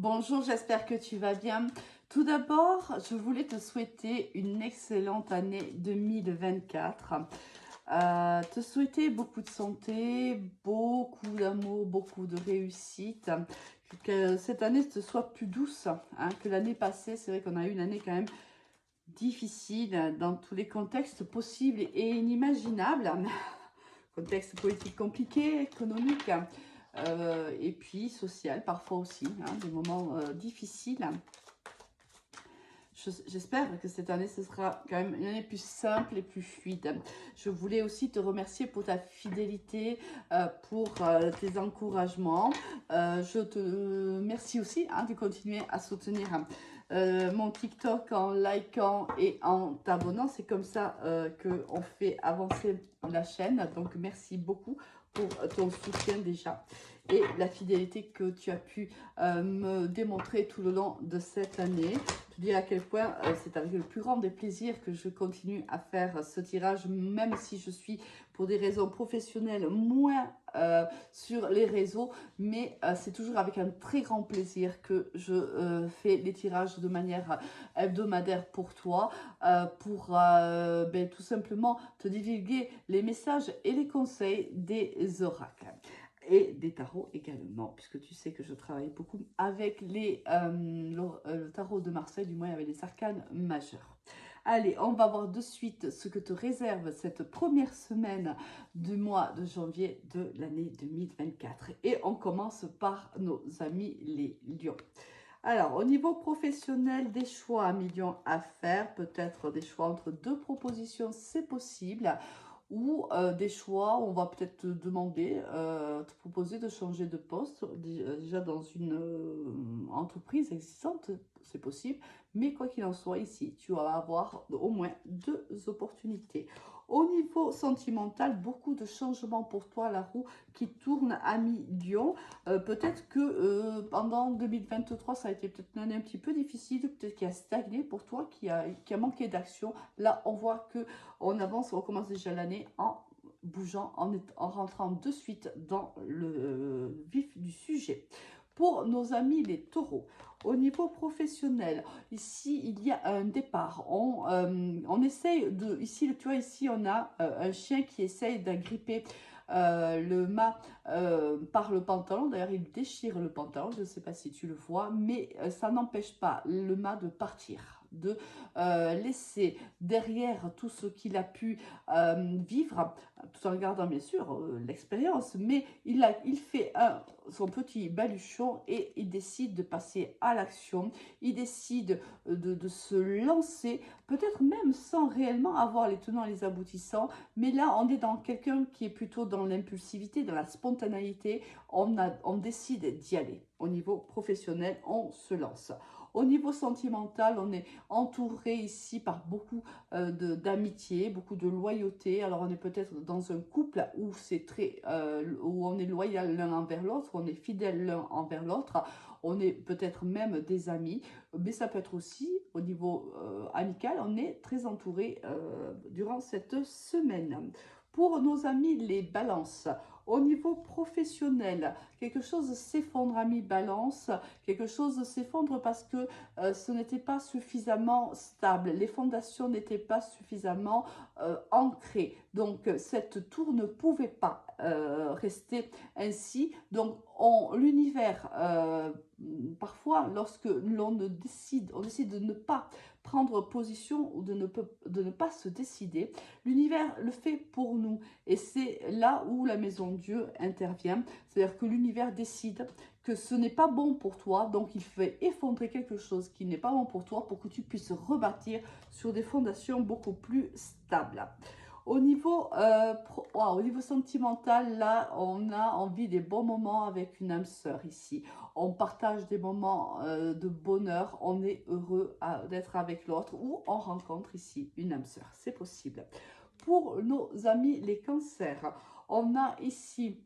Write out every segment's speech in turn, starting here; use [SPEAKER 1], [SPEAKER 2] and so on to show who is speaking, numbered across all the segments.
[SPEAKER 1] Bonjour, j'espère que tu vas bien. Tout d'abord, je voulais te souhaiter une excellente année 2024. Te souhaiter beaucoup de santé, beaucoup d'amour, beaucoup de réussite. Que cette année te soit plus douce que l'année passée. C'est vrai qu'on a eu une année quand même difficile dans tous les contextes possibles et inimaginables. Contexte politique compliqué, économique. Et puis social parfois aussi, des moments difficiles. J'espère que cette année, ce sera quand même une année plus simple et plus fluide. Je voulais aussi te remercier pour ta fidélité, pour tes encouragements. Je te remercie aussi de continuer à soutenir mon TikTok en likant et en t'abonnant. C'est comme ça qu'on fait avancer la chaîne. Donc, merci beaucoup pour ton soutien déjà et la fidélité que tu as pu me démontrer tout le long de cette année. Je te dis à quel point c'est avec le plus grand des plaisirs que je continue à faire ce tirage, même si je suis pour des raisons professionnelles moins sur les réseaux, mais c'est toujours avec un très grand plaisir que je fais les tirages de manière hebdomadaire pour toi, pour tout simplement te divulguer les messages et les conseils des oracles. Et des tarots également, puisque tu sais que je travaille beaucoup avec le tarot de Marseille, du moins avec les arcanes majeurs. Allez, on va voir de suite ce que te réserve cette première semaine du mois de janvier de l'année 2024. Et on commence par nos amis les lions. Alors, au niveau professionnel, des choix à millions à faire, peut-être des choix entre deux propositions, c'est possible, ou des choix où on va peut-être te demander, te proposer de changer de poste, déjà dans une entreprise existante, c'est possible, mais quoi qu'il en soit, ici, tu vas avoir au moins deux opportunités. Au niveau sentimental, beaucoup de changements pour toi, la roue qui tourne à mi-lion. Peut-être que pendant 2023, ça a été peut-être une année un petit peu difficile, peut-être qu'il a stagné pour toi, qui a manqué d'action. Là, on voit que on avance, on commence déjà l'année en bougeant, en rentrant de suite dans le vif du sujet. Pour nos amis les taureaux, au niveau professionnel, ici il y a un départ. On essaye de, ici tu vois, ici on a un chien qui essaye d'agripper le mât par le pantalon. D'ailleurs, il déchire le pantalon, je ne sais pas si tu le vois, mais ça n'empêche pas le mât de partir, de laisser derrière tout ce qu'il a pu vivre, tout en gardant bien sûr l'expérience, mais il fait son petit baluchon et il décide de passer à l'action, il décide de se lancer, peut-être même sans réellement avoir les tenants et les aboutissants, mais là on est dans quelqu'un qui est plutôt dans l'impulsivité, dans la spontanéité, on décide d'y aller. Au niveau professionnel, on se lance. Au niveau sentimental, on est entouré ici par beaucoup d'amitié, beaucoup de loyauté. Alors on est peut-être dans un couple où c'est où on est loyal l'un envers l'autre, on est fidèle l'un envers l'autre, on est peut-être même des amis, mais ça peut être aussi au niveau amical, on est très entouré durant cette semaine. Pour nos amis les balances, au niveau professionnel, quelque chose s'effondre, amis balance, quelque chose s'effondre parce que ce n'était pas suffisamment stable, les fondations n'étaient pas suffisamment ancrées. Donc cette tour ne pouvait pas rester ainsi. Donc l'univers, parfois lorsque l'on décide, on décide de ne pas prendre position ou de ne pas se décider, l'univers le fait pour nous. Et c'est là où la maison Dieu intervient. C'est-à-dire que l'univers décide que ce n'est pas bon pour toi, donc il fait effondrer quelque chose qui n'est pas bon pour toi pour que tu puisses rebâtir sur des fondations beaucoup plus stables. Au niveau sentimental, là, on a envie des bons moments avec une âme sœur ici. On partage des moments de bonheur, on est heureux d'être avec l'autre ou on rencontre ici une âme sœur. C'est possible. Pour nos amis les cancers, on a ici,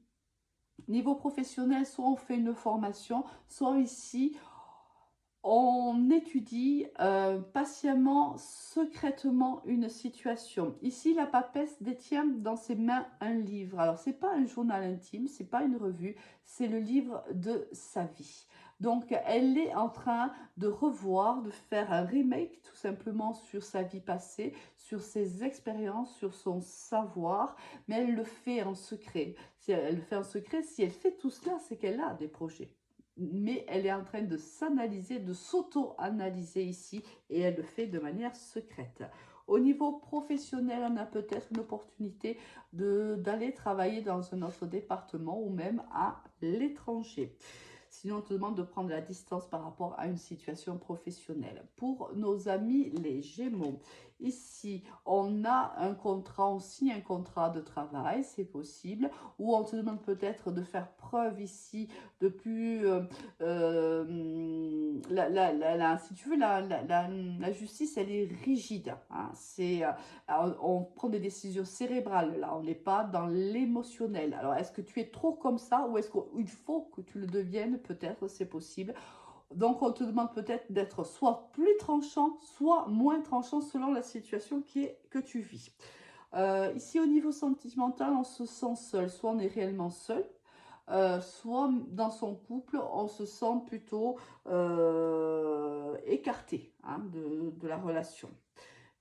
[SPEAKER 1] niveau professionnel, soit on fait une formation, soit ici, on étudie patiemment, secrètement une situation. Ici, la papesse détient dans ses mains un livre. Alors, c'est pas un journal intime, c'est pas une revue, c'est le livre de sa vie. Donc, elle est en train de revoir, de faire un remake tout simplement sur sa vie passée, sur ses expériences, sur son savoir, mais elle le fait en secret. Si elle le fait en secret, si elle fait tout cela, c'est qu'elle a des projets. Mais elle est en train de s'analyser, de s'auto-analyser ici, et elle le fait de manière secrète. Au niveau professionnel, on a peut-être une opportunité d'aller travailler dans un autre département ou même à l'étranger. Sinon, on te demande de prendre la distance par rapport à une situation professionnelle. Pour nos amis les Gémeaux, ici, on a un contrat, on signe un contrat de travail, c'est possible, ou on te demande peut-être de faire preuve ici de plus... si tu veux, la justice, elle est rigide. Hein, on prend des décisions cérébrales, là, on n'est pas dans l'émotionnel. Alors, est-ce que tu es trop comme ça ou est-ce qu'il faut que tu le deviennes? Peut-être, c'est possible. Donc, on te demande peut-être d'être soit plus tranchant, soit moins tranchant selon la situation que tu vis. Ici, au niveau sentimental, on se sent seul. Soit on est réellement seul, soit dans son couple, on se sent plutôt écarté, hein, de la relation.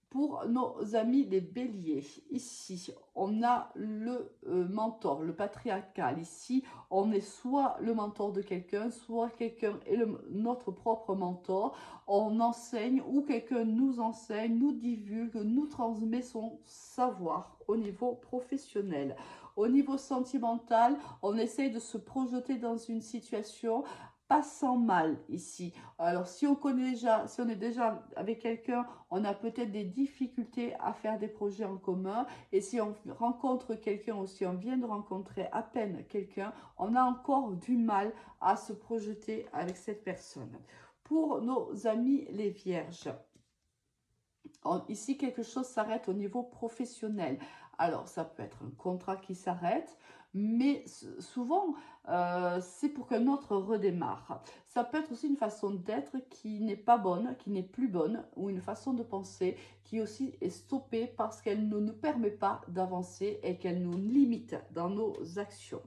[SPEAKER 1] Pour nos amis les béliers, ici, on a le mentor, le patriarcal. Ici, on est soit le mentor de quelqu'un, soit quelqu'un est notre propre mentor. On enseigne ou quelqu'un nous enseigne, nous divulgue, nous transmet son savoir au niveau professionnel. Au niveau sentimental, on essaye de se projeter dans une situation pas sans mal ici. Alors, si on est déjà avec quelqu'un, on a peut-être des difficultés à faire des projets en commun. Et si on rencontre quelqu'un ou si on vient de rencontrer à peine quelqu'un, on a encore du mal à se projeter avec cette personne. Pour nos amis les vierges, ici, quelque chose s'arrête au niveau professionnel. Alors, ça peut être un contrat qui s'arrête, mais souvent, c'est pour qu'un autre redémarre. Ça peut être aussi une façon d'être qui n'est pas bonne, qui n'est plus bonne, ou une façon de penser qui aussi est stoppée parce qu'elle ne nous permet pas d'avancer et qu'elle nous limite dans nos actions.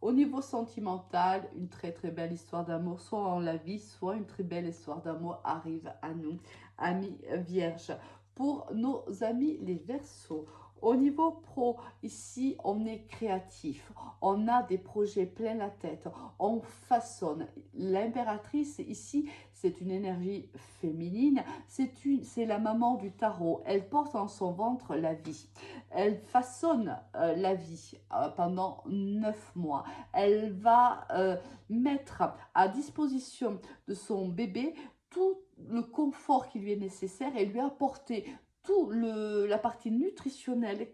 [SPEAKER 1] Au niveau sentimental, une très très belle histoire d'amour, soit on la vit, soit une très belle histoire d'amour arrive à nous, amis vierges. Pour nos amis les Verseaux, au niveau pro, ici, on est créatif, on a des projets plein la tête, on façonne. L'impératrice, ici, c'est une énergie féminine, c'est la maman du tarot. Elle porte en son ventre la vie. Elle façonne la vie pendant 9 mois. Elle va mettre à disposition de son bébé tout le confort qui lui est nécessaire et lui apporter toute la partie nutritionnelle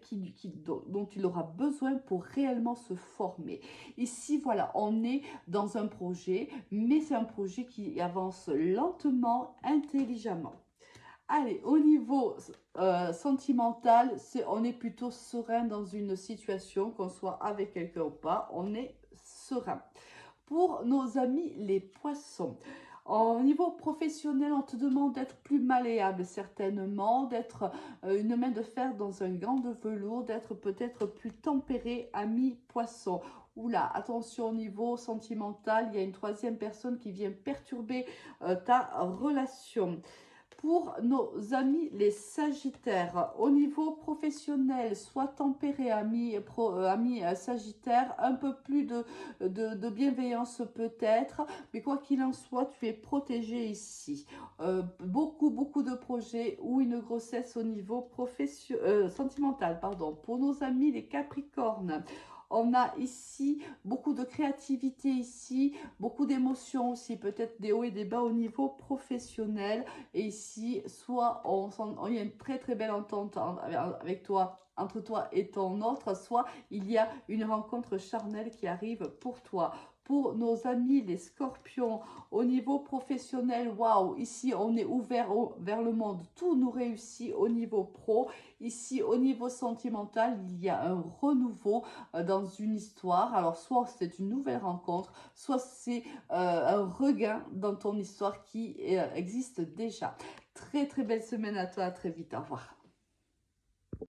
[SPEAKER 1] dont il aura besoin pour réellement se former. Ici, voilà, on est dans un projet, mais c'est un projet qui avance lentement, intelligemment. Allez, au niveau sentimental, on est plutôt serein dans une situation, qu'on soit avec quelqu'un ou pas, on est serein. Pour nos amis les poissons, au niveau professionnel, on te demande d'être plus malléable certainement, d'être une main de fer dans un gant de velours, d'être peut-être plus tempéré, ami poisson. Oula, attention au niveau sentimental, il y a une troisième personne qui vient perturber ta relation. Pour nos amis les Sagittaires, au niveau professionnel, sois tempéré, ami Sagittaire, un peu plus de bienveillance peut-être, mais quoi qu'il en soit, tu es protégé ici. Beaucoup de projets ou une grossesse au niveau sentimental, pardon. Pour nos amis les Capricornes, on a ici beaucoup de créativité ici, beaucoup d'émotions aussi, peut-être des hauts et des bas au niveau professionnel. Et ici, soit il y a une très très belle entente avec toi, entre toi et ton autre, soit il y a une rencontre charnelle qui arrive pour toi. Pour nos amis les scorpions, au niveau professionnel, waouh, ici on est ouvert vers le monde, tout nous réussit au niveau pro. Ici, au niveau sentimental, il y a un renouveau dans une histoire. Alors, soit c'est une nouvelle rencontre, soit c'est un regain dans ton histoire qui existe déjà. Très, très belle semaine à toi. À très vite. Au revoir.